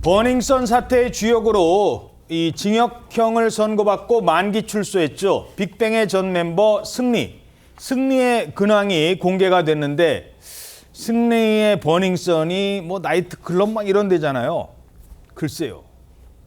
버닝썬 사태의 주역으로 이 징역형을 선고받고 만기 출소했죠. 빅뱅의 전 멤버 승리. 승리의 근황이 공개가 됐는데 승리의 버닝썬이 뭐 나이트클럽 막 이런 데잖아요. 글쎄요.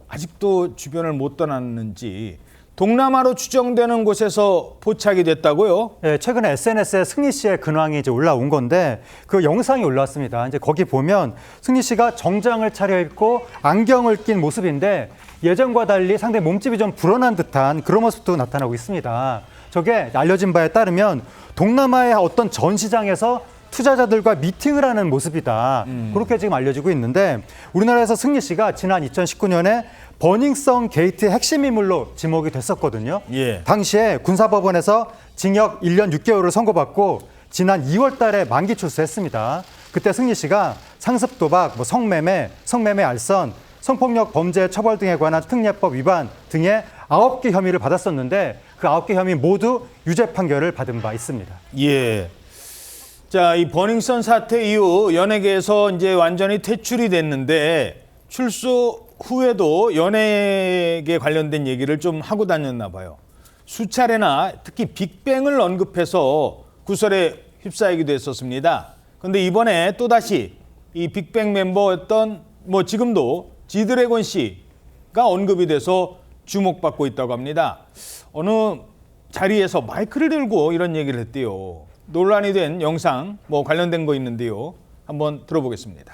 아직도 주변을 못 떠났는지 동남아로 추정되는 곳에서 포착이 됐다고요? 네, 최근에 SNS에 승리 씨의 근황이 이제 올라온 건데 그 영상이 올라왔습니다. 이제 거기 보면 승리 씨가 정장을 차려입고 안경을 낀 모습인데 예전과 달리 상당히 몸집이 좀 불어난 듯한 그런 모습도 나타나고 있습니다. 저게 알려진 바에 따르면 동남아의 어떤 전시장에서 투자자들과 미팅을 하는 모습이다. 그렇게 지금 알려지고 있는데 우리나라에서 승리 씨가 지난 2019년에 버닝썬 게이트의 핵심 인물로 지목이 됐었거든요. 예. 당시에 군사법원에서 징역 1년 6개월을 선고받고 지난 2월 달에 만기 출소했습니다. 그때 승리 씨가 상습 도박, 성매매, 성매매 알선, 성폭력 범죄 처벌 등에 관한 특례법 위반 등의 9개 혐의를 받았었는데 그 9개 혐의 모두 유죄 판결을 받은 바 있습니다. 예. 자, 이 버닝썬 사태 이후 연예계에서 이제 완전히 퇴출이 됐는데 출소 후에도 연예계 관련된 얘기를 좀 하고 다녔나 봐요. 수차례나 특히 빅뱅을 언급해서 구설에 휩싸이기도 했었습니다. 그런데 이번에 또다시 이 빅뱅 멤버였던 지금도 지드래곤 씨가 언급이 돼서 주목받고 있다고 합니다. 어느 자리에서 마이크를 들고 이런 얘기를 했대요. 논란이 된 영상 관련된 거 있는데요. 한번 들어보겠습니다.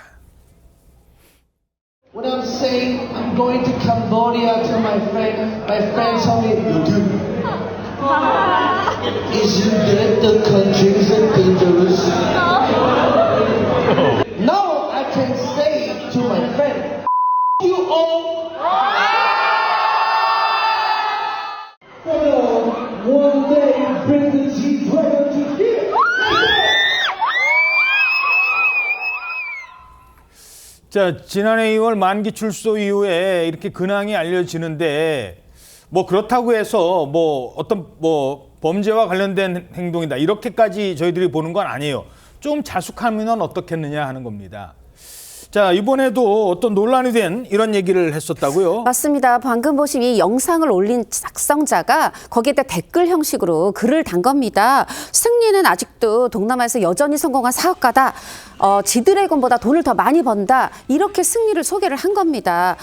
When I'm saying I'm going to Cambodia to my friend told me, you do? Isn't that the countries are dangerous? Now I can say to my friend, you all. One day bring the G-Dragon to here. 자, 지난해 2월 만기 출소 이후에 이렇게 근황이 알려지는데 그렇다고 해서 어떤 범죄와 관련된 행동이다 이렇게까지 저희들이 보는 건 아니에요. 좀 자숙하면 어떻겠느냐 하는 겁니다. 자, 이번에도 어떤 논란이 된 이런 얘기를 했었다고요? 맞습니다. 방금 보신 이 영상을 올린 작성자가 거기에다 댓글 형식으로 글을 단 겁니다. 승리는 아직도 동남아에서 여전히 성공한 사업가다. 지드래곤보다 돈을 더 많이 번다. 이렇게 승리를 소개를 한 겁니다.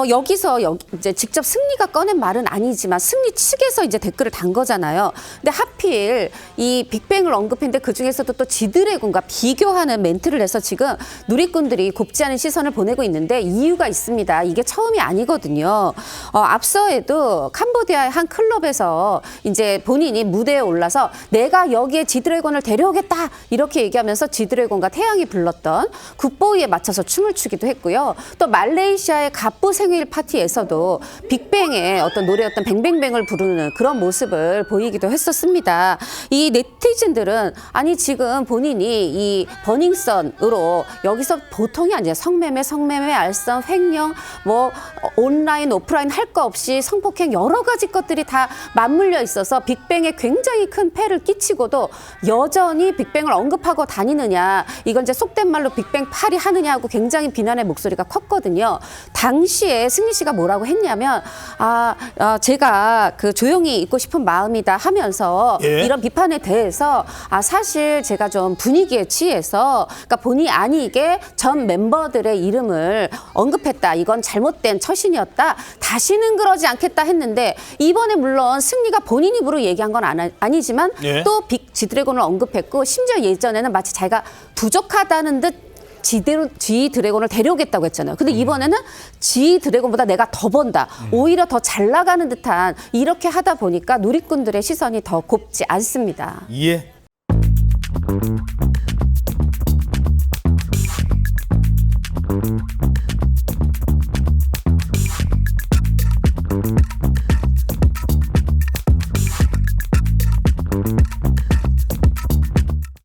여기서 이제 직접 승리가 꺼낸 말은 아니지만 승리 측에서 이제 댓글을 단 거잖아요. 근데 하필 이 빅뱅을 언급했는데 그 중에서도 또 지드래곤과 비교하는 멘트를 해서 지금 누리꾼들이 곱지 않은 시선을 보내고 있는데 이유가 있습니다. 이게 처음이 아니거든요. 앞서에도 캄보디아의 한 클럽에서 이제 본인이 무대에 올라서 내가 여기에 지드래곤을 데려오겠다 이렇게 얘기하면서 지드래곤과 태양이 불렀던 굿보이에 맞춰서 춤을 추기도 했고요. 또 말레이시아의 갑부 생일 파티에서도 빅뱅의 어떤 노래였던 뱅뱅뱅을 부르는 그런 모습을 보이기도 했었습니다. 이 네티즌들은 아니 지금 본인이 이 버닝썬으로 여기서 보통이 아니라 성매매, 알선, 횡령, 온라인, 오프라인 할 거 없이 성폭행 여러 가지 것들이 다 맞물려 있어서 빅뱅에 굉장히 큰 폐를 끼치고도 여전히 빅뱅을 언급하고 다니느냐. 이건 이제 속된 말로 빅뱅 파리 하느냐 하고 굉장히 비난의 목소리가 컸거든요. 당시에 승리 씨가 뭐라고 했냐면 제가 그 조용히 있고 싶은 마음이다 하면서 예? 이런 비판에 대해서 사실 제가 좀 분위기에 취해서 그러니까 본의 아니게 전 멤버들의 이름을 언급했다. 이건 잘못된 처신이었다. 다시는 그러지 않겠다 했는데 이번에 물론 승리가 본인 입으로 얘기한 건 아니지만 예? 또 지드래곤을 언급했고 심지어 예전에는 마치 자기가 부족하다는 듯 지드래곤을 데려오겠다고 했잖아요. 근데 이번에는 지드래곤보다 내가 더 번다. 오히려 더 잘 나가는 듯한 이렇게 하다 보니까 누리꾼들의 시선이 더 곱지 않습니다. 예.